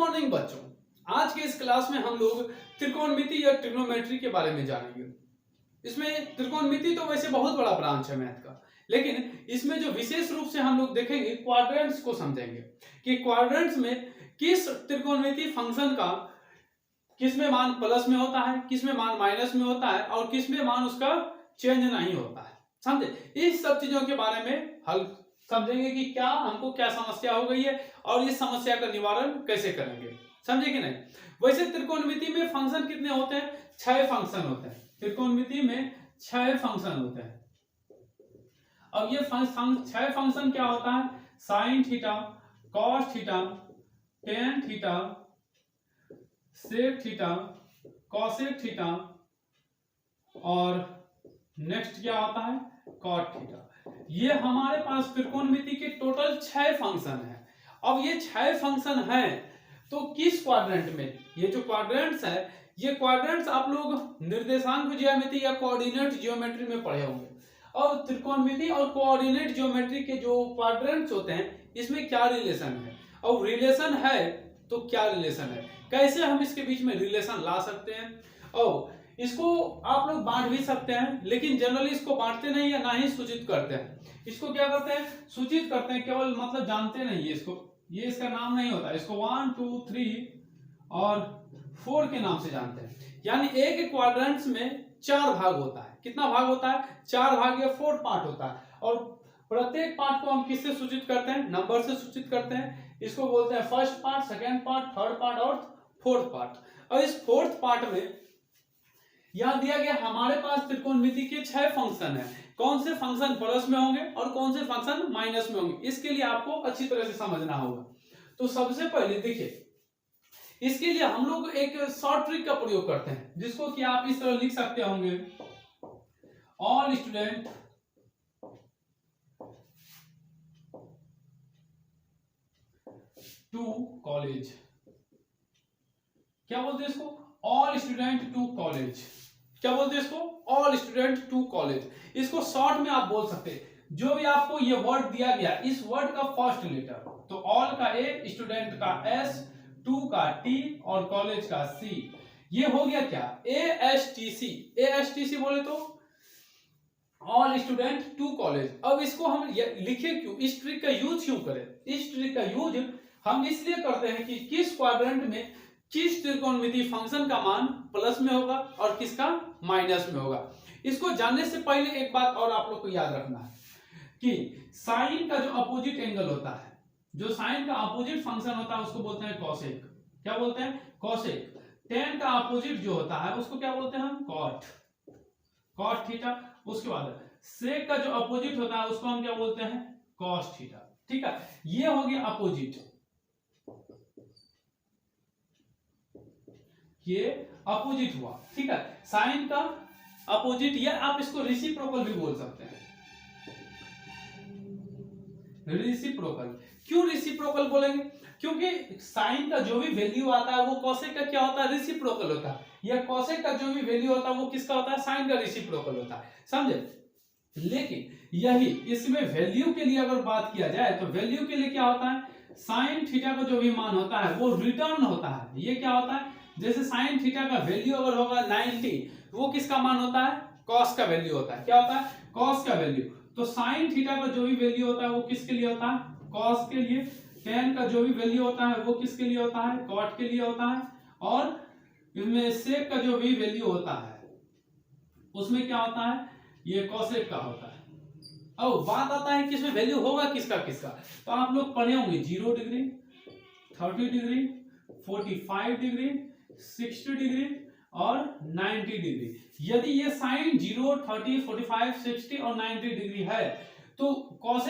Morning बच्चों, आज के इस क्लास में हम लोग त्रिकोणमिति या ट्रिग्नोमेट्री के बारे में जानेंगे। इसमें त्रिकोणमिति तो वैसे बहुत बड़ा ब्रांच है मैथ का, लेकिन इसमें जो विशेष रूप से हम लोग देखेंगे क्वाड्रेंट्स को समझेंगे कि क्वाड्रेंट्स में किस त्रिकोणमिति फंक्शन का किस में मान प्लस में होता है, किस में मान माइनस में होता है और किस में मान उसका चेंज नहीं होता है। समझे? इस सब चीजों के बारे में हल समझेंगे कि क्या हमको क्या समस्या हो गई है और इस समस्या का निवारण कैसे करेंगे। समझे कि नहीं? वैसे त्रिकोणमिति में फंक्शन कितने होते हैं? 6 फंक्शन होते हैं। त्रिकोणमिति में 6 फंक्शन होते हैं। अब ये 6 फंक्शन क्या होता है? Sine theta, cos theta, tan theta, sec theta, cosec theta और नेक्स्ट क्या होता है? Cot theta. ये हमारे पास त्रिकोणमिति के टोटल 6 फंक्शन है। अब ये 6 फंक्शन है तो किस क्वाड्रेंट में? ये जो क्वाड्रेंट्स है, ये क्वाड्रेंट्स आप लोग निर्देशांक ज्यामिति या कोऑर्डिनेट ज्योमेट्री में पढ़े होंगे। और त्रिकोणमिति और कोऑर्डिनेट ज्योमेट्री के जो क्वाड्रेंट्स होते हैं, इसमें क्या रिलेशन है और रिलेशन है तो क्या रिलेशन है, कैसे हम इसके बीच में रिलेशन ला सकते हैं। और इसको आप लोग बांट भी सकते हैं, लेकिन जनरली इसको बांटते नहीं है, ना ही सूचित करते हैं। इसको क्या करते हैं? सूचित करते हैं, केवल मतलब जानते नहीं है इसको, ये इसका नाम नहीं होता। इसको 1 2 3 और 4 के नाम से जानते हैं। यानी एक क्वाड्रेंट्स में 4 भाग होता है। कितना भाग होता है? 4 भाग या 4 पार्ट होता है। और प्रत्येक पार्ट को हम किससे सूचित करते हैं? नंबर से सूचित करते हैं। इसको बोलते हैं first part, second part, third part और फोर्थ पार्ट। और इस फोर्थ पार्ट में यहां दिया गया हमारे पास त्रिकोणमिति के 6 फंक्शन है। कौन से फंक्शन प्लस में होंगे और कौन से फंक्शन माइनस में होंगे, इसके लिए आपको अच्छी तरह से समझना होगा। तो सबसे पहले देखिए, इसके लिए हम लोग एक शॉर्ट ट्रिक का प्रयोग करते हैं, जिसको कि आप इस तरह लिख सकते होंगे, ऑल स्टूडेंट टू कॉलेज। क्या बोलते हैं इसको? All student to college. क्या बोलते हैं इसको? All student to college. इसको शॉर्ट में आप बोल सकते हैं। जो भी आपको ये वर्ड दिया गया, इस वर्ड का फर्स्ट लेटर, तो ऑल का ए, स्टूडेंट का एस, टू का टी और कॉलेज का सी, ये हो गया क्या? ASTC। ASTC बोले तो ऑल स्टूडेंट टू कॉलेज। अब इसको हम लिखे क्यों? इस ट्रिक का यूज क्यों करें? इस ट्रिक का यूज हम इसलिए करते हैं कि किस क्वाड्रेंट में किस त्रिकोणमिति फंक्शन का मान प्लस में होगा और किसका माइनस में होगा। इसको जानने से पहले एक बात और आप लोग को याद रखना है कि साइन का जो अपोजिट एंगल होता है, जो साइन का अपोजिट फंक्शन होता है, उसको बोलते हैं कॉसेक। क्या बोलते हैं? कॉसेक। टेन का अपोजिट जो होता है उसको क्या बोलते हैं हम? कॉट। Cot theta. उसके बाद सेक का जो अपोजिट होता है उसको हम क्या बोलते हैं? Cos theta. ठीक है, ये हो गया अपोजिट, ये अपोजिट हुआ। ठीक है, साइन का अपोजिट, या आप इसको रेसिप्रोकल भी बोल सकते हैं। रेसिप्रोकल। क्यों रेसिप्रोकल बोलेंगे? क्योंकि साइन का जो भी वैल्यू आता है वो कॉसेक का क्या होता है? रेसिप्रोकल होता है। या कॉसेक का जो भी वैल्यू होता है वो किसका होता है? साइन का रेसिप्रोकल होता है। समझे? लेकिन यही इसमें वैल्यू के लिए अगर बात किया जाए तो वैल्यू के लिए क्या होता है? साइन थीटा का जो भी मान होता है वो रिटर्न होता है। ये क्या होता है? जैसे साइन थीटा का वैल्यू अगर होगा 90, वो किसका मान होता है? कॉस का वैल्यू होता है। क्या होता है? कॉस का वैल्यू। तो साइन थीटा का जो भी वैल्यू होता है वो किसके लिए होता है? कॉस के लिए। टेन का जो भी वैल्यू होता है वो किसके लिए होता है? कॉट के लिए होता है। और इसमें सेक का जो भी वैल्यू होता है उसमें क्या होता है? ये कॉसेक का होता है। अब बात आता है कि इसमें वैल्यू होगा किसका किसका, तो आप लोग पढ़े होंगे 0 डिग्री, 30 डिग्री, 45 डिग्री, 60 डिग्री और 90 डिग्री। यदि ये साइन 0, 30, 45, 60 और 90 डिग्री है तो कॉस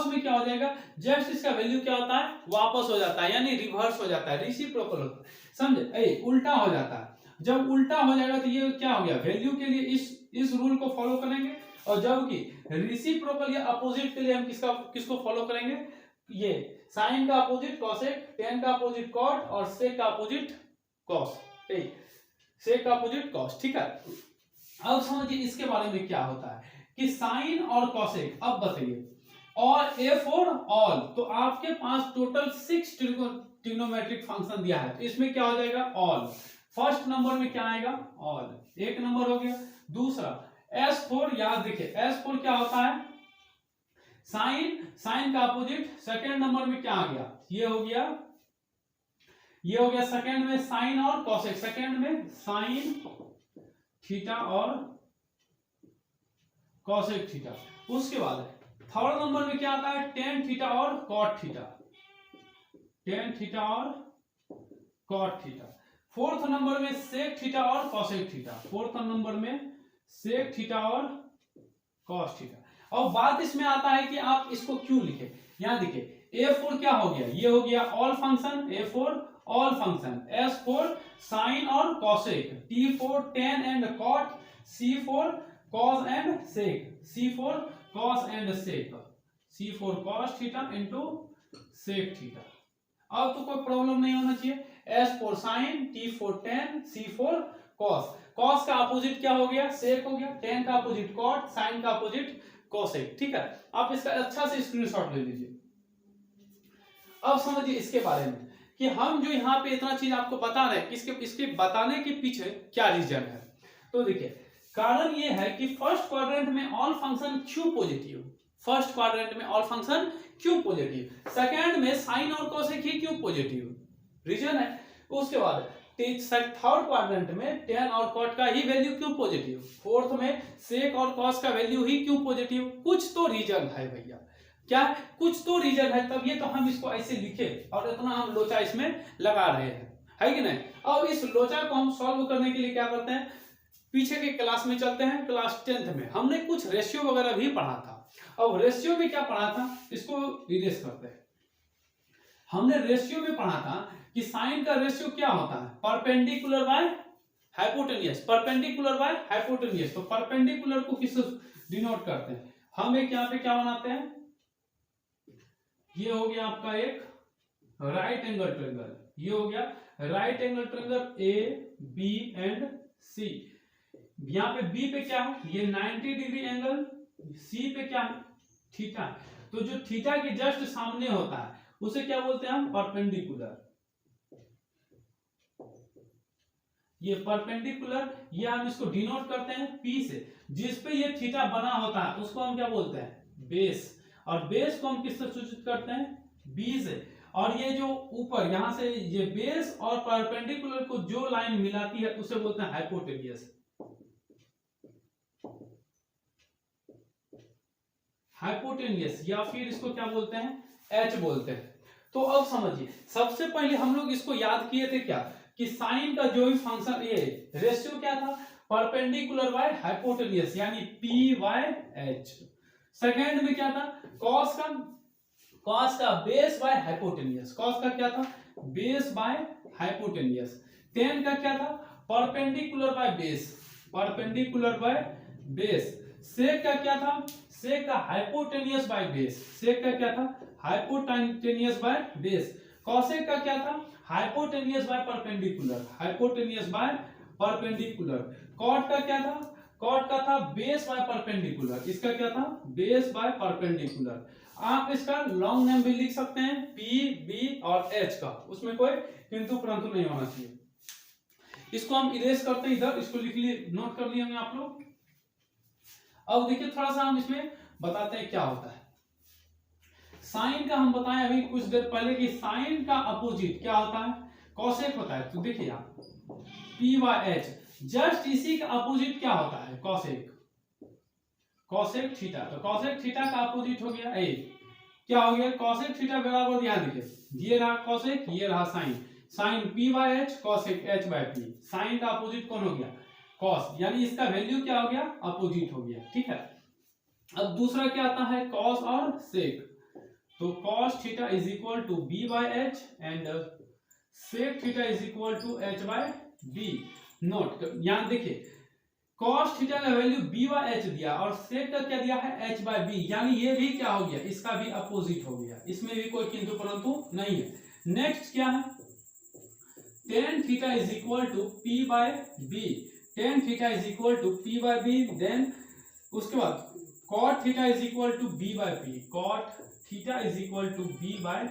में क्या हो जाएगा? जस्ट इसका वैल्यू क्या होता है? वापस हो जाता है, यानी रिवर्स हो जाता है, रेसिप्रोकल होता है। समझे? उल्टा हो जाता है। जब उल्टा हो जाएगा तो ये क्या हो गया? वैल्यू के लिए इस रूल को फॉलो करेंगे, और जबकि रेसिप्रोकल या अपोजिट के लिए हम किसको फॉलो करेंगे? ये साइन का अपोजिट कॉसेक, टेन का अपोजिट कॉट और सेक का अपोजिट कॉस। सेक का अपोजिट कॉस। ठीक है, अब समझिए इसके बारे में क्या होता है कि साइन और कॉसेक। अब बताइए, और ए फॉर ऑल, तो आपके पास टोटल 6 ट्रिग्नोमेट्रिक फंक्शन दिया है, तो इसमें क्या हो जाएगा ऑल। फर्स्ट नंबर में क्या आएगा ऑल, एक नंबर हो गया। दूसरा S4, याद देखिए S4 क्या होता है साइन, साइन का अपोजिट। सेकेंड नंबर में क्या आ गया, ये हो गया सेकेंड में साइन और कॉसेक, सेकेंड में साइन थीटा और कॉसेक थीटा। उसके बाद थर्ड नंबर में क्या आता है टेन थीटा और कॉट थीटा, टेन थीटा और कॉट थीटा। फोर्थ नंबर में सेक थीटा और कॉसेक थीटा, फोर्थ नंबर में सेक थीटा और कॉस थीटा। और बात इसमें आता है कि आप इसको क्यों लिखे, यहां देखिए A4 क्या हो गया, ये हो गया all function, A4 all function, S4 sine और cosec, T4 tan and cot, C4 cos and sec, C4 cos and sec, C4 cos theta into sec theta. अब तो कोई प्रॉब्लम नहीं होना चाहिए। S4 sine, T4 tan, C4 cos, cos का opposite क्या हो गया सेक हो गया, टेन का अपोजिट कॉट, साइन का अपोजिट कॉसेक। ठीक है, आप इसका अच्छा से स्क्रीनशॉट ले लीजिए। अब समझिए इसके बारे में कि हम जो यहाँ पे इतना चीज आपको बता रहे हैं, इसके बताने के पीछे क्या रीजन है। तो देखिए कारण ये है कि फर्स्ट क्वाड्रेंट में ऑल फंक्शन क्यों पॉजिटिव, फर्स्ट क्वाड्रेंट में ऑल फंक्शन क्यों पॉजिटिव, सेकंड में साइन और कॉसेक ही क्यों पॉजिटिव, रीजन है। उसके बाद थर्ड क्वाड्रेंट में टेन और कॉट का ही वैल्यू क्यों पॉजिटिव, फोर्थ में सेक और कॉस का वैल्यू ही क्यों पॉजिटिव, कुछ तो रीजन है भैया, क्या कुछ तो रीजन है, तब ये तो हम इसको ऐसे लिखे और इतना हम लोचा इसमें लगा रहे हैं, है कि नहीं। अब इस लोचा को हम सॉल्व करने के लिए क्या करते हैं, पीछे के क्लास में चलते हैं। क्लास 10th में हमने कुछ रेशियो वगैरह भी पढ़ा था। अब रेशियो में क्या पढ़ा था, इसको इरेज करते हैं। हमने रेशियो में पढ़ा था कि साइन का रेशियो क्या होता है perpendicular by hypotenuse, perpendicular by hypotenuse. तो परपेंडिकुलर को किससे डिनोट करते हैं, हम एक यहाँ पे क्या बनाते हैं, ये हो गया आपका एक राइट एंगल ट्रायंगल, ये हो गया right angle triangle A B and C. यहाँ पे बी पे क्या है, ये 90 डिग्री एंगल, सी पे क्या है थीटा। तो जो थीटा के जस्ट सामने होता है उसे क्या बोलते हैं हम परपेंडिकुलर, ये परपेंडिकुलर, ये हम इसको डिनोट करते हैं पी से। जिस पे ये थीटा बना होता है उसको हम क्या बोलते हैं बेस, और बेस को हम किससे सूचित करते हैं बी से। और ये जो ऊपर यहां से ये बेस और परपेंडिकुलर को जो लाइन मिलाती है उसे बोलते हैं हाइपोटेनियस, हाइपोटेनियस, या फिर इसको क्या बोलते हैं एच बोलते हैं। तो अब समझिए सबसे पहले हम लोग इसको याद किए थे क्या कि साइन का जो भी फंक्शन, ये रेशियो क्या था परपेंडिकुलर बाय हाइपोटेनियस यानी पी बाय एच। सेकेंड में क्या था कॉस का बेस बाय हाइपोटेनियस, कॉस का क्या था बेस बाय हाइपोटेनियस। टेन का क्या था perpendicular by base, perpendicular by base. Sec का क्या था सेक का हाइपोटेनियस बाय बेस, सेक का क्या था हाइपोटेनियस बाय बेस। कॉसेक का क्या था hypotenuse by perpendicular, hypotenuse by perpendicular. Cot का क्या था कॉट का था बेस बाय परपेंडिकुलर, इसका क्या था बेस बाय परपेंडिकुलर। आप इसका लॉन्ग नेम भी लिख सकते हैं पी बी और एच का, उसमें कोई किंतु परंतु नहीं होना चाहिए। इसको हम इरेज करते हैं इधर, इसको लिख लिए नोट कर लिए होंगे आप लोग। अब देखिए थोड़ा सा हम इसमें बताते हैं क्या होता है। साइन का हम बताएं अभी कुछ देर पहले कि साइन का अपोजिट क्या होता है कॉसेक होता है। तो देखिए आप पी बाय एच, जस्ट इसी का अपोजिट क्या होता है कॉसेक, कॉसेक थीटा। तो कॉसेक थीटा का अपोजिट हो गया ए, क्या हो गया कॉसेक थीटा बराबर, यहां देखिए ये रहा कॉसेक ये रहा sine, sine P by H cosec H by P. साइन का अपोजिट कौन हो गया कॉस, यानी इसका वैल्यू क्या हो गया अपोजिट हो गया, ठीक है। अब दूसरा क्या आता है कॉस और सेक। तो cos theta is equal to B by H and sec theta is equal to H by B. Note यहां देखिए कॉस थीटा का वैल्यू बी बाय एच दिया और सेक का क्या दिया है एच बाय बी, यानी ये भी क्या हो गया इसका भी अपोजिट हो गया, इसमें भी कोई किंतु परंतु नहीं है। नेक्स्ट क्या है tan theta is equal to P by B, tan theta is equal to P by B. Then उसके बाद cot theta is equal to B by P, cot theta is equal to B by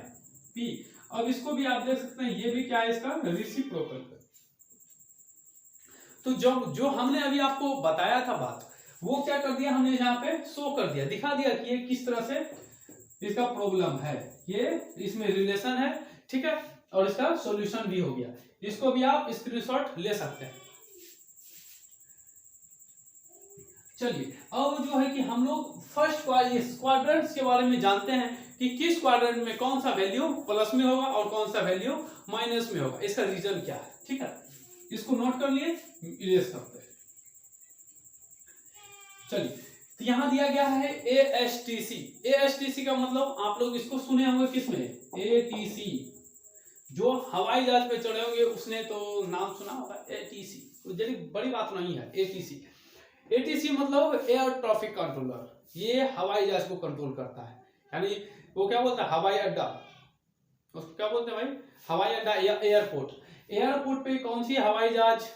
P. अब इसको भी आप देख सकते हैं, ये भी क्या है इसका रेसिप्रोकल है। तो जो हमने अभी आपको बताया था बात, वो क्या कर दिया हमने यहाँ पे शो कर दिया, दिखा दिया कि ये किस तरह से इसका प्रॉब्लम है, ये इसमें रिलेशन है, ठीक है, और इसका सॉल्यूशन भी हो गया। इसको भी आप स्क्रीनशॉट ले सकते हैं। चलिए अब जो है कि हम लोग फर्स्ट क्वाड्रेंट्स के बारे में जानते हैं कि किस क्वाड्रेंट में कौन सा वैल्यू प्लस में होगा और कौन सा वैल्यू माइनस में होगा, इसका रीजन क्या है, ठीक है, इसको नोट कर लिए, इरेज करते हैं। चलिए तो यहां दिया गया है ASTC। ASTC का मतलब आप लोग इसको सुने होंगे किसमें, ATC, जो हवाई जहाज पे चढ़े होंगे उसने तो नाम सुना होगा ATC, बड़ी बात नहीं है। ATC मतलब एयर ट्रैफिक कंट्रोलर, ये हवाई जहाज को कंट्रोल करता है, यानी वो क्या बोलता है हवाई अड्डा, उसको क्या बोलते हैं भाई, हवाई अड्डा या एयरपोर्ट पे कौन सी हवाई जहाज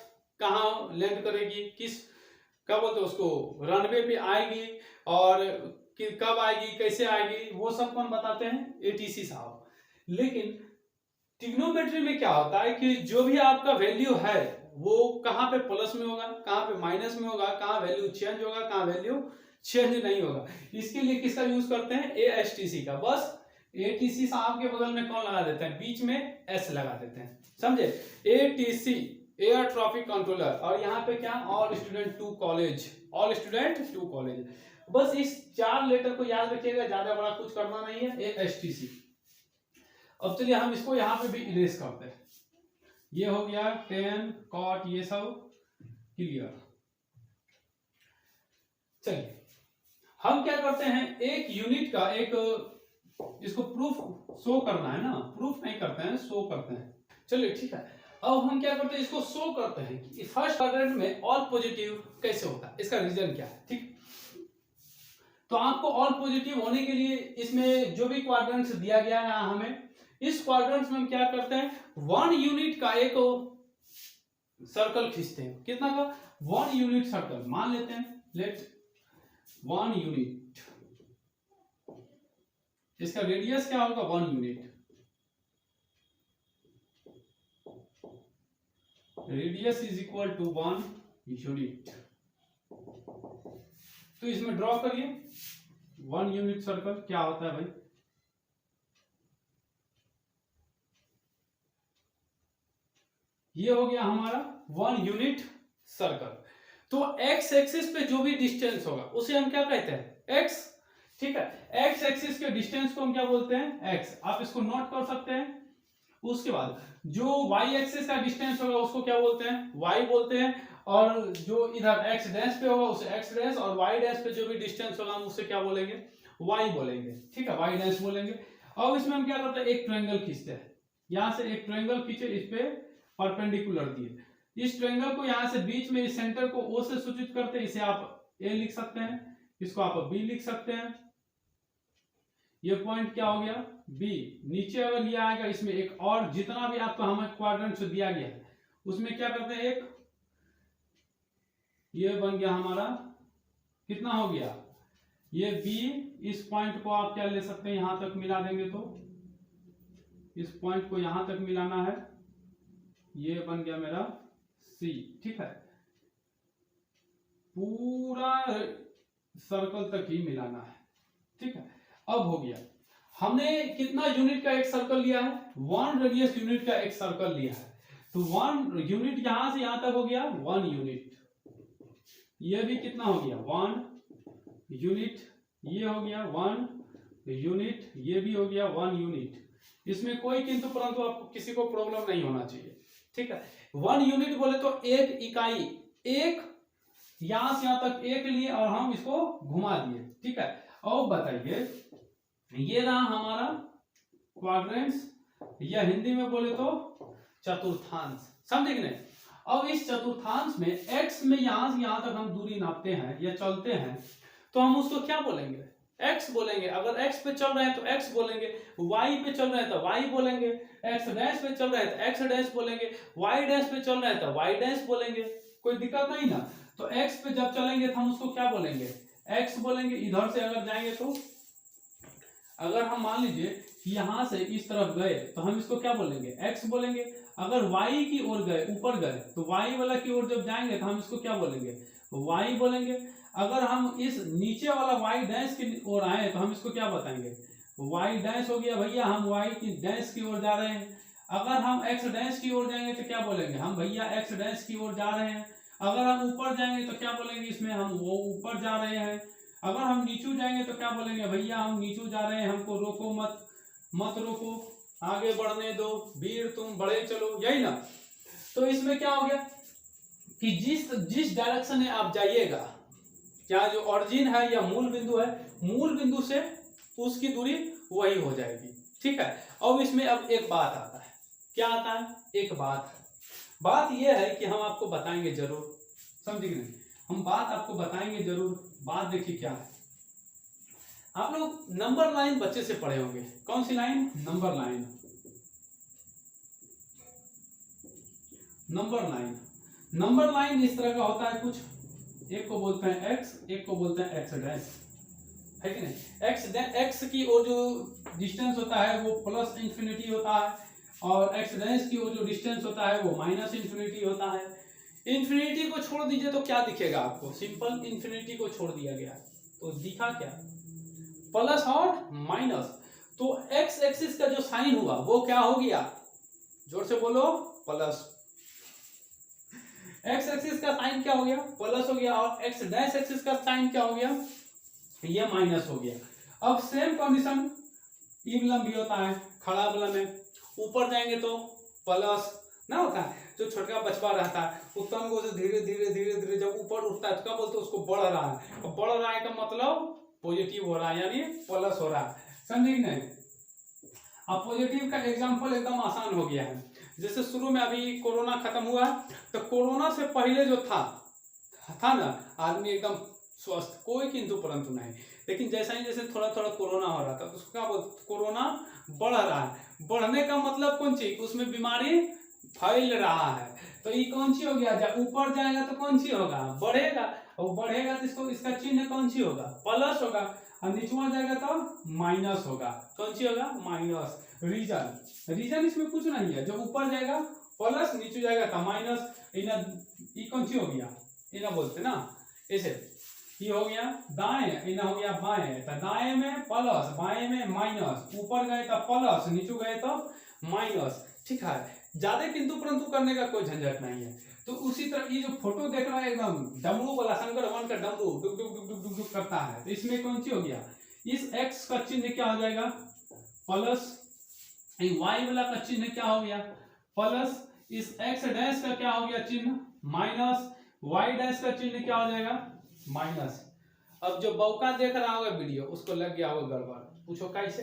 कहाँ लैंड करेगी, किस क्या बोलते हैं उसको, रनवे पे आएगी और कब आएगी, कैसे आएगी, वो सब कौन बताते हैं, ATC साहब। लेकिन ट्रिग्नोमेट्री में क्या होता है कि जो भी आपका वैल्यू है वो कहाँ पे प्लस में होगा, कहाँ पे माइनस में होगा, कहाँ वैल्यू चेंज होगा, कहाँ वैल्यू चेंज नहीं होगा। इसके लिए किसका यूज करते हैं, ASTC का। बस ATC साहब के बगल में कौन लगा देते हैं, बीच में S लगा देते हैं, समझे, ATC एयर ट्रैफिक कंट्रोलर। और यहाँ पे क्या, all student to college, all student to college. बस इस 4 लेटर को याद रखिएगा, ज्यादा बड़ा कुछ करना नहीं है, ASTC। अब चलिए हम इसको यहाँ पे भी इरेज करते हैं। ये हो गया 10 कॉट, ये सब क्लियर। चलिए हम क्या करते हैं, एक यूनिट का एक इसको प्रूफ शो करना है ना, प्रूफ नहीं करते हैं, शो करते हैं। चलिए ठीक है, अब हम क्या करते हैं, इसको शो करते हैं कि फर्स्ट क्वाड्रेंट में ऑल पॉजिटिव कैसे होता है, इसका रीजन क्या है, ठीक। तो आपको ऑल पॉजिटिव होने के लिए इसमें जो भी क्वाड्रेंट्स दिया गया है हमें, इस क्वाड्रेंट्स में हम क्या करते हैं, 1 यूनिट का एक सर्कल खींचते हैं। कितना का, 1 यूनिट सर्कल मान लेते हैं, लेट 1 यूनिट, इसका रेडियस क्या होगा, 1 unit, radius is equal to 1 unit. तो इसमें ड्रॉ करिए 1 यूनिट सर्कल क्या होता है भाई, ये हो गया हमारा 1 यूनिट सर्कल। तो एक्स एक्सिस पे जो भी डिस्टेंस होगा उसे हम क्या कहते हैं, एक्स, ठीक है। एक्स एक्सिस के डिस्टेंस को हम क्या बोलते हैं, एक्स, आप इसको नोट कर सकते हैं। उसके बाद जो वाई एक्सिस का डिस्टेंस होगा उसको क्या बोलते हैं, वाई बोलते हैं। और जो इधर एक्स डैश पे होगा उसे एक्स डैश, और वाई डैश पे जो भी डिस्टेंस होगा हम उससे क्या बोलेंगे, वाई बोलेंगे, ठीक है, वाई डैश बोलेंगे। अब इसमें हम क्या करते हैं, एक ट्रायंगल खींचते हैं, यहां से एक ट्रायंगल खींचे, इस पे परपेंडिकुलर दिए, इस ट्रायंगल को यहां से बीच में इस सेंटर को O से सूचित करते हैं, इसे आप A लिख सकते हैं, इसको आप B लिख सकते हैं। ये पॉइंट क्या हो गया, B। नीचे अगर लिया आएगा इसमें एक और, जितना भी आपको हमें क्वाड्रेंट से दिया गया है उसमें क्या करते हैं, एक ये बन गया हमारा, कितना हो गया, ये B। इस पॉइंट को आप क्या ले सकते हैं, यहां तक मिला देंगे तो इस पॉइंट को यहां तक मिलाना है, ये बन गया मेरा C, ठीक है, पूरा सर्कल तक ही मिलाना है, ठीक है। अब हो गया, हमने कितना यूनिट का एक सर्कल लिया है, 1 रेडियस यूनिट का एक सर्कल लिया है। तो 1 यूनिट यहां से यहां तक हो गया 1 यूनिट, ये भी कितना हो गया 1 यूनिट, ये हो गया 1 यूनिट, ये भी हो गया 1 यूनिट। इसमें कोई किंतु परंतु आपको किसी को प्रॉब्लम नहीं होना चाहिए, ठीक है। 1 यूनिट बोले तो एक इकाई, एक यहां से यहां तक एक लिए और हम इसको घुमा दिए, ठीक है। अब बताइए, ये रहा हमारा क्वाड्रेंट्स, या हिंदी में बोले तो चतुर्थांश, समझे कि नहीं। अब इस चतुर्थांश में x में यहां से यहां तक हम दूरी नापते हैं या चलते हैं, तो हम उसको क्या बोलेंगे, x बोलेंगे। अगर x पे चल रहे हैं तो x बोलेंगे, y पे चल रहे हैं तो y बोलेंगे, x डैश पे चल रहे हैं तो x डैश बोलेंगे, y डैश पे चल रहे हैं तो y डैश बोलेंगे, कोई दिक्कत नहीं ना। तो x पे जब चलेंगे तो हम उसको क्या बोलेंगे, x बोलेंगे। इधर से अगर जाएंगे तो अगर हम मान लीजिए कि यहाँ से इस तरफ गए तो हम इसको क्या बोलेंगे, x बोलेंगे। अगर y की ओर गए, ऊपर गए, तो y वाला की ओर जब जाएंगे तो हम इसको क्या बोलेंगे, y बोलेंगे। अगर हम इस नीचे वाला y डैश की ओर आए तो हम इसको क्या बताएंगे, y डैश हो गया भैया, हम y की डैश की ओर जा रहे हैं। अगर हम x डैश की ओर जाएंगे तो क्या बोलेंगे, हम भैया x डैश की ओर जा रहे हैं। अगर हम ऊपर जाएंगे तो क्या बोलेंगे, इसमें हम वो ऊपर जा रहे हैं। अगर हम नीचू जाएंगे तो क्या बोलेंगे, भैया हम नीचू जा रहे हैं, हमको रोको मत, मत रोको, आगे बढ़ने दो, वीर तुम बढ़े चलो, यही ना। तो इसमें क्या हो गया कि जिस डायरेक्शन में आप जाइएगा, क्या जो ऑरिजिन है या मूल बिंदु है, मूल बिंदु से उसकी दूरी वही हो जाएगी। ठीक है। अब इसमें अब एक बात आता है, क्या आता है, एक बात यह है कि हम आपको बताएंगे जरूर, समझे कि नहीं, हम बात आपको बताएंगे जरूर। बात देखिए क्या है, आप लोग नंबर लाइन बच्चे से पढ़े होंगे। कौन सी line, number line. Number line इस तरह का होता है कुछ, एक को बोलते हैं x, एक को बोलते हैं x डैश, है कि नहीं। x की ओर जो डिस्टेंस होता है वो प्लस इंफिनिटी होता है, और x डैश की ओर जो डिस्टेंस होता है वो माइनस इंफिनिटी होता है। इंफिनिटी को छोड़ दीजिए तो क्या दिखेगा आपको, सिंपल इंफिनिटी को छोड़ दिया गया तो दिखा क्या, प्लस और माइनस। तो x एक्सिस का जो साइन हुआ वो क्या हो गया, जोर से बोलो, प्लस। x एक्सिस का साइन क्या हो गया, प्लस हो गया, और x डैश एक्सिस का साइन क्या हो गया, ये माइनस हो गया। अब सेम कंडीशन इवलम भी होता है, खड़ा बलम में, ऊपर जाएंगे तो प्लस ना होता है, जो छोटा बचवा रहता है उत्तम को धीरे धीरे धीरे धीरे जब ऊपर उठता है तो क्या बोलते हैं, उसको बढ़ रहा है। और बढ़ रहा है का मतलब पॉजिटिव हो रहा है, यानी प्लस हो रहा है, समझे नहीं। अब पॉजिटिव का एग्जांपल एकदम आसान हो गया है। जैसे शुरू में अभी कोरोना खत्म हुआ, तो कोरोना से पहले जो था ना, आदमी एकदम स्वस्थ, कोई किंतु परंतु नहीं। लेकिन जैसा ही जैसे थोड़ा थोड़ा कोरोना हो रहा था तो उसको क्या बोलते, कोरोना बढ़ रहा है। बढ़ने का मतलब कौन सी, उसमें बीमारी फैल रहा है। तो ये कौन सी हो गया, जब ऊपर जाएगा तो कौन सी होगा, बढ़ेगा, और बढ़ेगा तो इसको इसका चिन्ह कौन सी होगा, प्लस होगा, और नीचुआ जाएगा तो माइनस होगा। कौन सी होगा, माइनस। रीजन इसमें कुछ नहीं है, जब ऊपर जाएगा प्लस, नीचे जाएगा तो माइनस। ये कौन सी हो गया, इना बोलते ना ऐसे, ये हो गया दाएं, इना हो गया बाएं। तो दाएं में प्लस, बाएं में माइनस, ऊपर गए तो प्लस, नीचे गए तो माइनस। ठीक है, ज्यादा किंतु परंतु करने का कोई झंझट नहीं है। तो उसी तरह ये जो फोटो देख रहा है एकदम डमरू वाला, शंकर भगवान का डमरू डुक डुक डुक डुक डुक डुक करता है, तो इसमें कौन सी हो गया, इस x का चिन्ह क्या हो जाएगा, प्लस। y वाला का चिन्ह क्या हो गया, प्लस। इस x डैश का क्या हो गया चिन्ह, माइनस। y डैश का चिन्ह क्या हो जाएगा, माइनस। अब जो बौका देख रहा होगा वीडियो, उसको लग गया होगा गड़बड़, पूछो कैसे,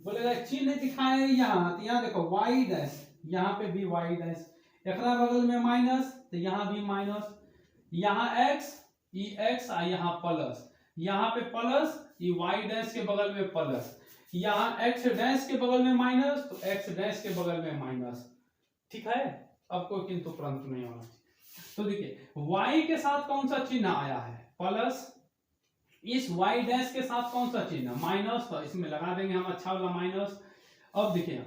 बोलेगा चिन्ह दिखाए यहाँ, तो यहाँ देखो y डैश, यहाँ पे भी y डैश, एकरा बगल में माइनस, तो यहाँ भी माइनस, यहाँ x, ये x, यहाँ प्लस, यहाँ पे प्लस, ये y डैश के बगल में प्लस, यहाँ x डैश के बगल में माइनस, तो x डैश के बगल में माइनस। ठीक है, अब कोई किंतु परंतु नहीं होना चाहिए। तो देखिए y के साथ कौन सा चिन्ह आया है, प्लस। इस y डैश के साथ कौन सा चिन्ह, माइनस, तो इसमें लगा देंगे हम अच्छा वाला माइनस। अब देखिए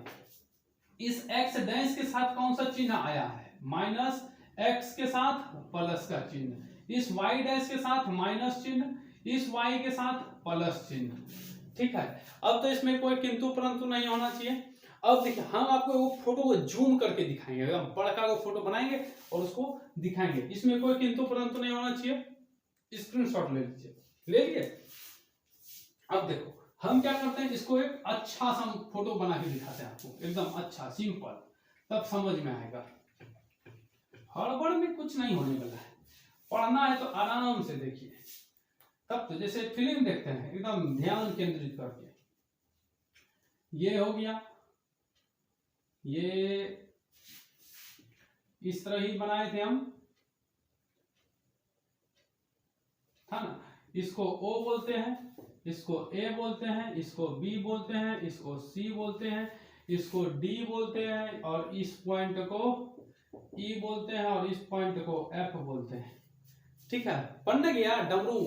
इस x डैश के साथ कौन सा चिन्ह आया है, माइनस, x के साथ प्लस का चिन्ह, इस y डैश के साथ माइनस चिन्ह, इस y के साथ प्लस चिन्ह। ठीक है, अब तो इसमें कोई किंतु परंतु नहीं होना चाहिए। अब देखिए हम आपको वो फोटो को जूम करके दिखाएंगे, एकदम बड़का को फोटो बनाएंगे और उसको दिखाएंगे, इसमें कोई किंतु परंतु नहीं होना चाहिए। स्क्रीनशॉट ले लीजिए, ले लिए। अब देखो हम क्या करते हैं, इसको एक अच्छा सा फोटो बना के दिखाते हैं आपको, एकदम अच्छा सिंपल, तब समझ में आएगा। हड़बड़ में कुछ नहीं होने वाला है, पढ़ना है तो आराम से देखिए, तब तो जैसे फिल्म देखते हैं एकदम ध्यान केंद्रित करके। ये हो गया, ये इस तरह ही बनाए थे हम, था ना। इसको O बोलते हैं, इसको A बोलते हैं, इसको B बोलते हैं, इसको C बोलते हैं, इसको D बोलते हैं, और इस पॉइंट को E बोलते हैं, और इस पॉइंट को F बोलते हैं। ठीक है, पढ़ने गया डमरू।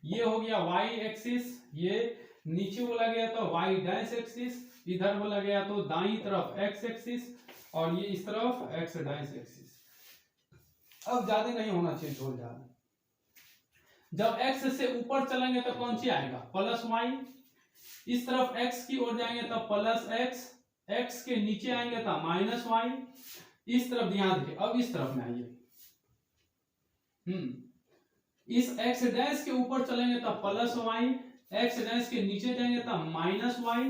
ये हो गया y एक्सिस, ये नीचे बोला गया तो y डैश एक्सिस, इधर बोला गया तो दाईं तरफ x एक्सिस और ये इस तरफ x डैश एक्सिस। अब ज्यादा नहीं होना चाहिए झोल झाल। जब x से ऊपर चलेंगे तो कौन सी आएगा प्लस y, इस तरफ x की ओर जाएंगे तो प्लस x, x के नीचे आएंगे तो माइनस y, इस तरफ ध्यान देखिए। अब इस तरफ में आइए, इस x डैश के ऊपर चलेंगे तो प्लस y, x डैश के नीचे जाएंगे तो माइनस y,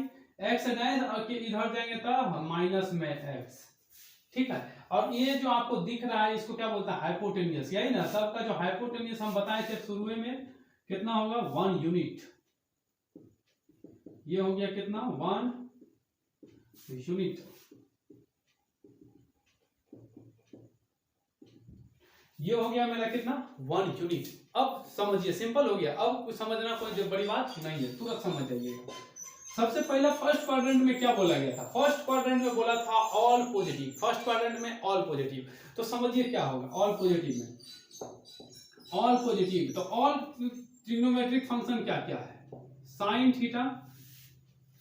x डैश के इधर जाएंगे तो माइनस में x। ठीक है, और ये जो आपको दिख रहा है इसको क्या बोलता है हाइपोटेनियस, यही ना सबका जो हाइपोटेनियस हम बताए थे शुरू में कितना होगा 1 यूनिट। ये हो गया कितना 1 यूनिट। ये हो गया मेरा कितना 1 यूनिट। अब समझिए सिंपल हो गया, अब कुछ समझना कोई बड़ी बात नहीं है, तुरंत समझ जाइएगा। सबसे पहला फर्स्ट क्वाड्रेंट में क्या बोला गया था, फर्स्ट क्वाड्रेंट में बोला था ऑल पॉजिटिव, फर्स्ट क्वाड्रेंट में ऑल पॉजिटिव। तो समझिए क्या होगा ऑल पॉजिटिव में, ऑल पॉजिटिव तो ऑल ट्रिग्नोमेट्रिक फंक्शन क्या क्या है, साइन थीटा,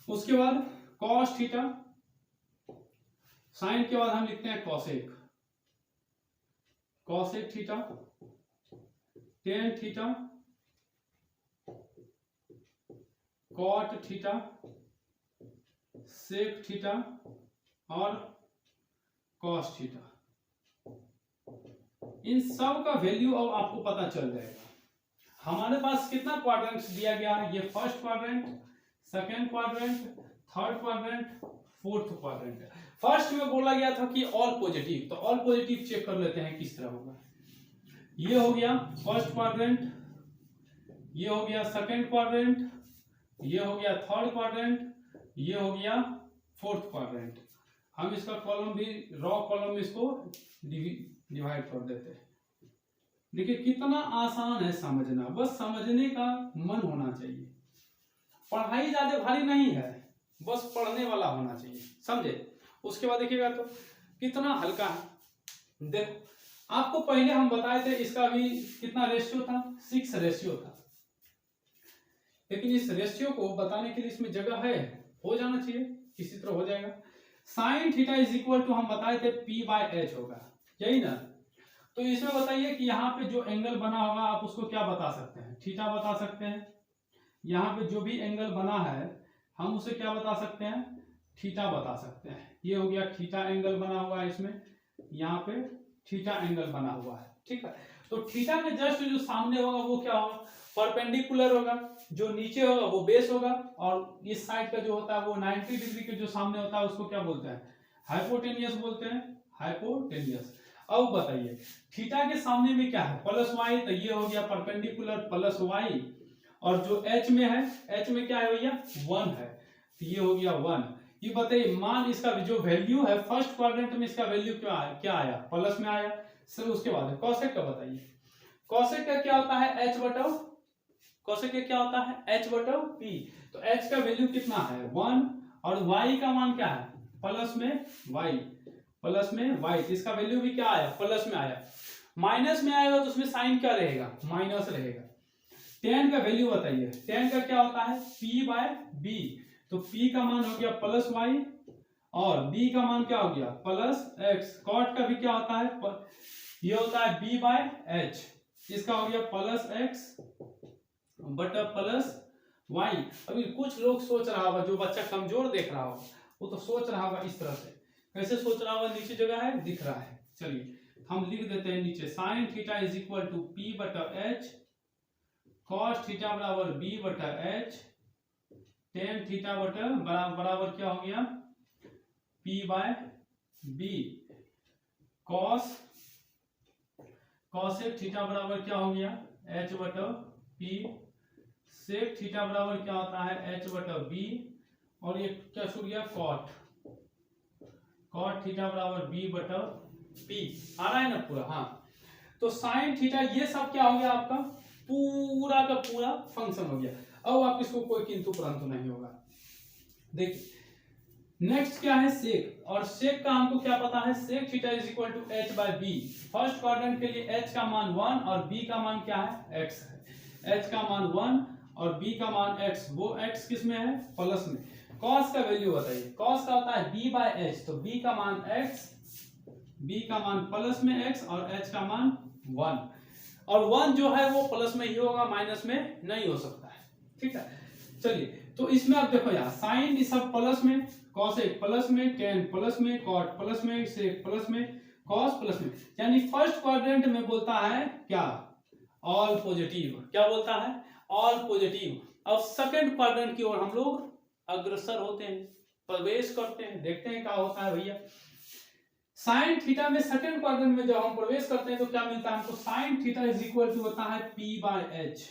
उसके बाद कॉस थीटा, साइन के बाद हम लिखते हैं cosec, cosec theta, tan theta, cot theta, sec theta और कॉस थीटा। इन सब का वैल्यू अब आपको पता चल जाएगा। हमारे पास कितना क्वाड्रेंट्स दिया गया है, ये first quadrant, second quadrant, third quadrant, fourth quadrant. First में बोला गया था कि ऑल पॉजिटिव, तो ऑल पॉजिटिव चेक कर लेते हैं किस तरह होगा। ये हो गया फर्स्ट क्वाड्रेंट, ये हो गया सेकेंड क्वाड्रेंट, ये हो गया थर्ड क्वाड्रेंट, ये हो गया फोर्थ क्वाड्रेंट। हम इसका कॉलम भी रॉ कॉलम में इसको डिवाइड कर देते हैं। देखिए कितना आसान है समझना, बस समझने का मन होना चाहिए। पढ़ाई ज्यादा भारी नहीं है, बस पढ़ने वाला होना चाहिए, समझे। उसके बाद देखिएगा तो कितना हल्का है। देखो आपको पहले हम बताए थे इसका भी कितना रेशियो था, 6 रेशियो था, लेकिन इस रेशियो को बताने के लिए इसमें जगह है, हो जाना चाहिए, किसी तरह हो जाएगा। Sine theta is equal to हम बताए थे p/h होगा, यही ना। तो इसमें बताइए कि यहाँ पे जो एंगल बना होगा आप उसको क्या बता सकते हैं, थीटा बता सकते हैं। यहाँ पे जो भी एंगल बना है हम उसे क्या बता सकते हैं, थीटा बता सकते हैं। ये हो गया थीटा एंगल बना हुआ है इसमें, यहाँ पे थीटा एंगल बना हुआ है। ठीक है, तो थीटा के जस्ट जो सामने होगा वो क्या होगा, परपेंडिकुलर होगा, जो नीचे होगा वो बेस होगा, और इस साइड का जो होता है वो 90 डिग्री के जो सामने होता है उसको क्या बोलते हैं, हाइपोटेनियस बोलते हैं, हाइपोटेनियस। अब बताइए थीटा के सामने में क्या है, प्लस वाई, तो ये हो गया परपेंडिकुलर प्लस वाई, और जो एच में है, एच में क्या है भैया 1 है, तो ये हो गया 1। ये बताइए मान इसका जो वैल्यू है फर्स्ट क्वाड्रेंट में, इसका वैल्यू क्या आया, प्लस में आया। सर उसके बाद कॉसेक का बताइए, कॉसेक का क्या होता है h/, कॉसेक का क्या होता है h/p। तो h का वैल्यू कितना है 1, और y का मान क्या है प्लस में y, प्लस में y, तो इसका वैल्यू भी क्या आया प्लस में आया। माइनस में आएगा तो उसमें साइन क्या रहेगा, माइनस रहेगा। tan का वैल्यू बताइए, tan का क्या होता है p/b, तो p का मान हो गया प्लस y और b का मान क्या हो गया प्लस x। cot का भी क्या होता है, ये होता है b/h, इसका हो गया प्लस x बटा प्लस y। अभी कुछ लोग सोच रहा होगा, जो बच्चा कमजोर देख रहा होगा वो तो सोच रहा होगा इस तरह से, कैसे सोच रहा होगा, नीचे जगह है दिख रहा है। चलिए हम लिख देते हैं नीचे, sine theta is equal to p/h, cos theta बराबर b/h, टेन थीटा बराबर क्या हो गया p/b, कॉसेक थीटा बराबर क्या हो गया h/p, सेक थीटा बराबर क्या होता है h/b, और ये क्या छूट गया कॉट थीटा बराबर b/p। आ रहा है ना पूरा, हाँ। तो साइन थीटा ये सब क्या हो गया आपका पूरा का पूरा फंक्शन हो गया। अब आप इसको कोई किंतु परंतु नहीं होगा। देखिए नेक्स्ट क्या है सेक, और सेक का हमको क्या पता है, sec theta is equal to h/b। First quadrant के लिए h का मान 1 और b का मान क्या है x है, h का मान 1 और b का मान x, वो x किस में है, प्लस में। cos का वैल्यू बताइए, cos का होता है b बाय एच, तो b का मान x, b का मान प्लस में x और h का मान 1, और 1 जो है वो प्लस में ही होगा, माइनस में नहीं हो सकता है, ठीक है। चलिए, तो इसमें आप देखो यहाँ साइन ये सब प्लस में, कॉसेक प्लस में, टेन प्लस में, कॉट प्लस में, सेक प्लस में, कॉस प्लस में, यानी फर्स्ट क्वाड्रेंट में बोलता है क्या, ऑल पॉजिटिव। क्या बोलता है, ऑल पॉजिटिव। अब सेकंड क्वाड्रेंट की ओर हम लोग अग्रसर होते हैं, प्रवेश करते हैं, देखते हैं क्या होता है भैया। साइन थीटा में सेकंड क्वाड्रेंट में जब हम प्रवेश करते हैं तो क्या मिलता है हमको, sine theta is equal to होता है p बाय एच।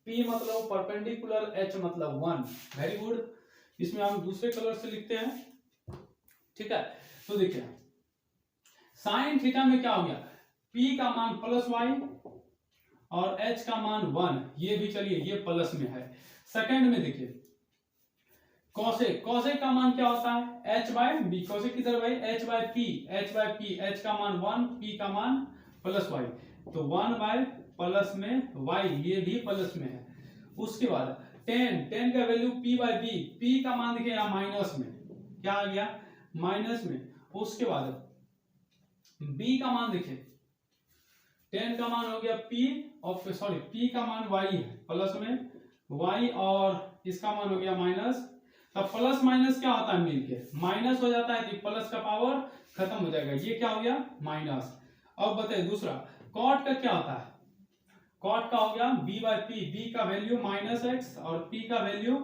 p मतलब परपेंडिकुलर, h मतलब 1। वेरी गुड, इसमें हम दूसरे कलर से लिखते हैं, ठीक है। तो देखिए साइन थीटा में क्या हो गया, p का मान प्लस y और h का मान 1, ये भी चलिए ये प्लस में है। सेकंड में देखिए कॉसेक, कॉसेक का मान क्या होता है, h बाय बी, कॉसेक किधर भाई, h by P, h by P, h का मान 1, p का मान प्लस y, तो 1 बाय प्लस में y, ये भी प्लस में है। उसके बाद टेन, टेन का value p by B, p का मान देखिए यहाँ माइनस में, क्या आ गया, माइनस में। उसके बाद b का मान देखिए, टेन का मान हो गया p और सॉरी p का मान y है प्लस में, y और इसका मान हो गया माइनस। तब प्लस माइनस क्या होता है, मिलके माइनस हो जाता है, तो प्लस का पावर खत्म हो जाएगा, ये क्या हो गया माइनस। अब बताइए दूसरा कॉट का क्या होता है, कॉट का हो गया b बाय पी, b का वैल्यू माइनस एक्स और p का वैल्यू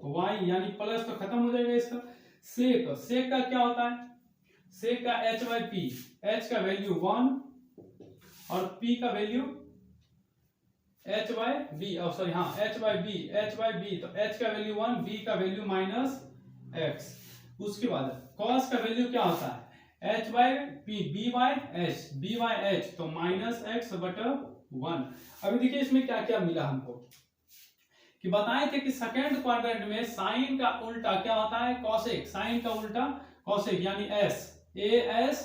y, यानी प्लस तो खत्म हो जाएगा इसका। सेक, सेक का क्या होता है, सेक का h बाय पी, h का वैल्यू 1 और p का value h by B, sorry हाँ h by B, h by B, तो h का वैल्यू 1, b का वैल्यू माइनस x। उसके बाद cos का वैल्यू क्या होता है, h by p, b by h, b by h, तो माइनस x बटा 1। अभी देखिए इसमें क्या क्या मिला हमको, कि बताए थे कि सेकेंड क्वाड्रेंट में साइन का उल्टा क्या होता है, कॉसेक, साइन का उल्टा कॉसेक, यानी s, as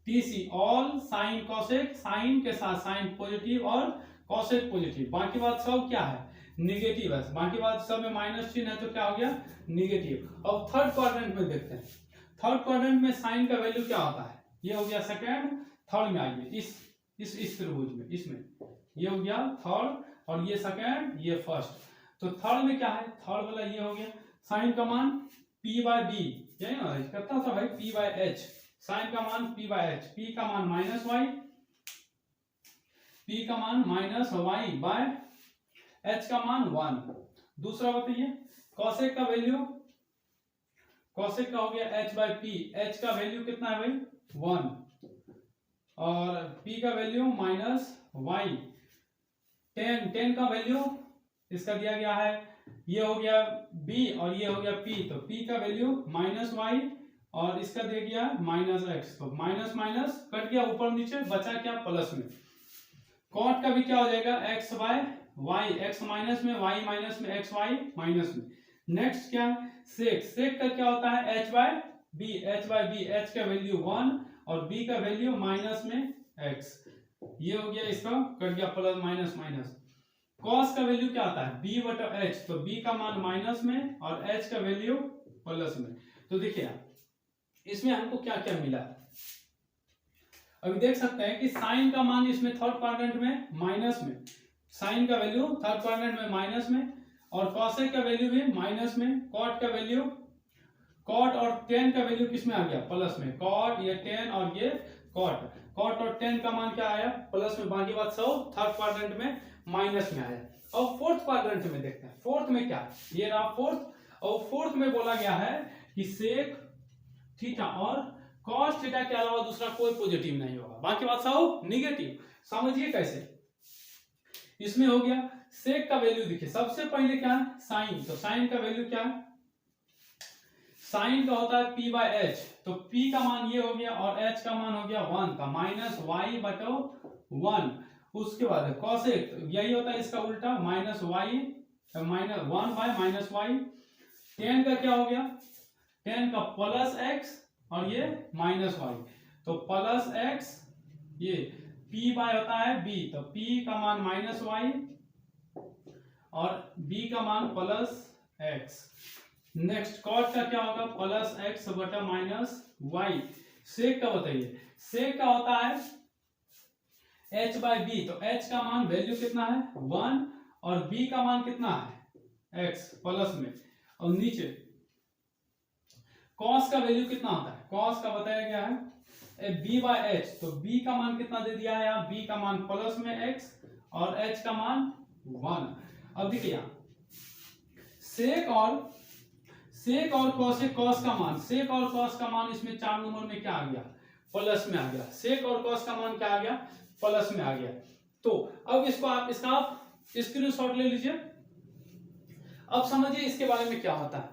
tc, all sine cosec, sine के साथ साइन पॉजिटिव और कॉसेक पॉजिटिव, बाकी बात सब क्या है निगेटिव है, बाकी बात सब में माइनस चिन्ह है, तो क्या हो गया निगेटिव। अब थर्ड क्वाड्रेंट में देखते हैं, थर्ड क्वाड्रेंट में साइन का वैल्यू क्या होता है, ये हो गया सेकंड। थर्ड में आइए इस त्रिभुज में, इसमें ये हो गया थर्ड और ये सेकंड, ये फर्स्ट। तो थर्ड में क्या है, थर्ड वाला ये हो गया साइन का मान p बाय बी, यही ना करता था भाई, p बाय एच, साइन का मान p बाय एच, p का मान माइनस y, p का मान माइनस y बाय h का मान 1। दूसरा बताइए कॉसेक का वैल्यू, कॉसेक का हो गया h बाय पी, h का वैल्यू कितना है भाई 1 और p का value minus y। Ten, tan का वैल्यू इसका दिया गया है, ये हो गया b और ये हो गया p, तो p का वैल्यू माइनस y और इसका दे गया माइनस x, तो माइनस माइनस कट गया ऊपर नीचे, बचा क्या प्लस में। कॉट का भी क्या हो जाएगा x by y, x minus में, y माइनस में, x y माइनस में। नेक्स्ट क्या है सेक, सेक का क्या होता है h by b, h by b, h का वैल्यू 1 और b का वैल्यू माइनस में x, ये हो गया इसका कट गया प्लस माइनस माइनस। कॉस का वैल्यू क्या आता है b बटा h, तो b का मान माइनस में और h का वैल्यू प्लस में। तो देखिए इसमें हमको क्या क्या मिला, अभी देख सकते हैं कि साइन का मान इसमें थर्ड क्वाड्रेंट में माइनस में, साइन का वैल्यू थर्ड क्वाड्रेंट में माइनस में और कॉसेक का वैल्यू भी माइनस में, कॉट का वैल्यू, कॉट और टेन का वैल्यू किस में आ गया प्लस में, कॉट ये टेन और ये कॉट, कॉट और टेन का मान क्या आया प्लस में, बाकी बात सब थर्ड क्वाड्रेंट में माइनस में आया। और फोर्थ क्वाड्रेंट में देखते हैं, फोर्थ में क्या, ये रहा फोर्थ, और फोर्थ में बोला गया है कि सेक थीटा और कॉस थीटा के अलावा दूसरा कोई पॉजिटिव नहीं होगा, बाकी बात सब निगेटिव। समझिए कैसे, इसमें हो गया सेक का वैल्यू देखिए, सबसे पहले क्या है साइन, तो साइन का वैल्यू क्या है, साइन का होता है p बाय एच, तो p का मान ये हो गया और h का मान हो गया 1, का माइनस y बटो 1। उसके बाद कॉसेक यही होता है इसका उल्टा, minus y minus 1 bye minus y। Ten का क्या हो गया, टेन का प्लस x और ये माइनस y, तो प्लस x, ये p बाय होता है b, तो p का मान माइनस y और b का मान प्लस x। नेक्स्ट कॉट का क्या होगा, प्लस x बटा माइनस y। सेक का बताइए, सेक का होता है h बाई बी, तो h का मान वैल्यू कितना है 1 और b का मान कितना है x प्लस में, और नीचे cos का वैल्यू कितना होता है, cos का बताया गया है b बाई h, तो b का मान कितना दे दिया है यहाँ, b का मान प्लस में x और h का मान 1। अब देखिए यहाँ सेक और कॉसेक, कॉस का मान, सेक और कॉस का मान इसमें 4 नंबर में क्या आ गया, प्लस में आ गया। सेक और कॉस का मान क्या आ गया, प्लस में आ गया। तो अब इसको इसका आप स्क्रीनशॉट ले लीजिए। अब समझिए इसके बारे में क्या होता है।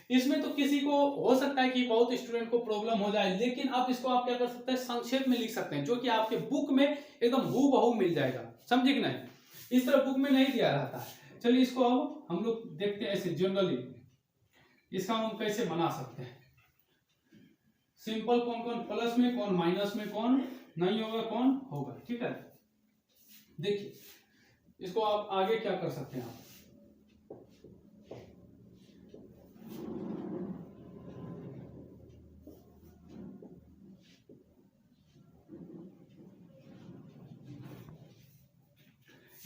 इसमें तो किसी को हो सकता है कि बहुत स्टूडेंट को प्रॉब्लम हो जाए, लेकिन आप इसको आप क्या कर सकते हैं, संक्षेप में लिख सकते हैं, जो कि आपके बुक में एकदम हूबहू मिल जाएगा। समझे कि नहीं, इस तरह बुक में नहीं दिया रहता है। चलिए इसको अब हम लोग देखते हैं ऐसे जनरली इसका हम कैसे बना सकते हैं। सिंपल कौन कौन प्लस में, कौन माइनस में, कौन नहीं होगा, कौन होगा। ठीक है, देखिए इसको आप आगे क्या कर सकते हैं, आप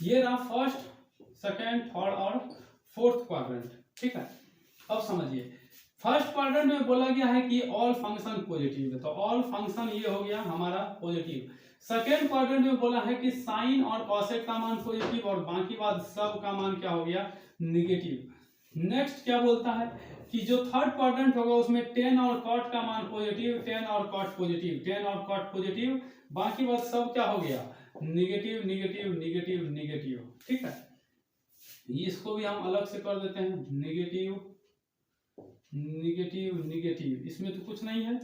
ये रहा फर्स्ट, सेकेंड, थर्ड और फोर्थ क्वाड्रेंट। ठीक है, अब समझिए फर्स्ट क्वाड्रेंट में बोला गया है कि ऑल फंक्शन पॉजिटिव है, तो ऑल फंक्शन ये हो गया हमारा पॉजिटिव। सेकेंड क्वाड्रेंट में बोला है कि साइन और कॉसेक का मान पॉजिटिव और बाकी बात सब का मान क्या हो गया, निगेटिव। नेक्स्ट क्या बोलता है कि जो थर्ड क्वाड्रेंट होगा उसमें टेन और कॉट का मान पॉजिटिव, टेन और कॉट पॉजिटिव, टेन और कॉट पॉजिटिव, बाकी बात सब क्या हो गया, निगेटिव निगेटिव निगेटिव निगेटिव। ठीक है, इसको भी हम अलग से कर देते हैं, निगेटिव निगेटिव निगेटिव, इसमें तो कुछ नहीं है।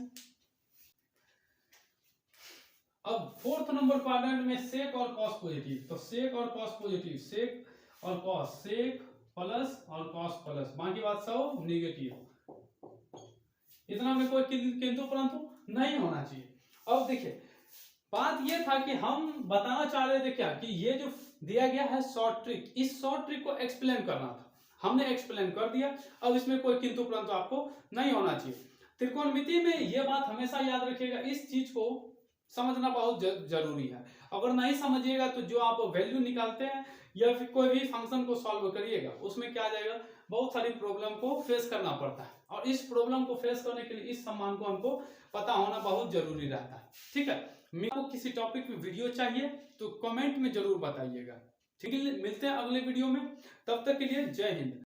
अब फोर्थ नंबर क्वाड्रेंट में सेक और कॉस पॉजिटिव, तो सेक और कॉस पॉजिटिव, सेक और कॉस, सेक प्लस और कॉस प्लस, बाकी बात सब निगेटिव। इतना में कोई किंतु परंतु नहीं होना चाहिए। अब देखिए बात ये था कि हम बताना चाह रहे थे क्या, कि ये जो दिया गया है शॉर्ट ट्रिक, इस शॉर्ट ट्रिक को एक्सप्लेन करना था, हमने एक्सप्लेन कर दिया। अब इसमें कोई किंतु परंतु आपको नहीं होना चाहिए। त्रिकोणमिति में यह बात हमेशा याद रखिएगा, इस चीज को समझना बहुत जरूरी है। अगर नहीं समझिएगा तो जो आप वैल्यू निकालते हैं या फिर कोई भी फंक्शन को सॉल्व करिएगा, उसमें क्या आ जाएगा, बहुत सारी प्रॉब्लम को फेस करना पड़ता है, और इस प्रॉब्लम को फेस करने के लिए इस सम्मान को हमको पता होना बहुत जरूरी रहता है। ठीक है, मेरे को किसी टॉपिक में वीडियो चाहिए तो कमेंट में जरूर बताइएगा। ठीक है, मिलते हैं अगले वीडियो में, तब तक के लिए जय हिंद।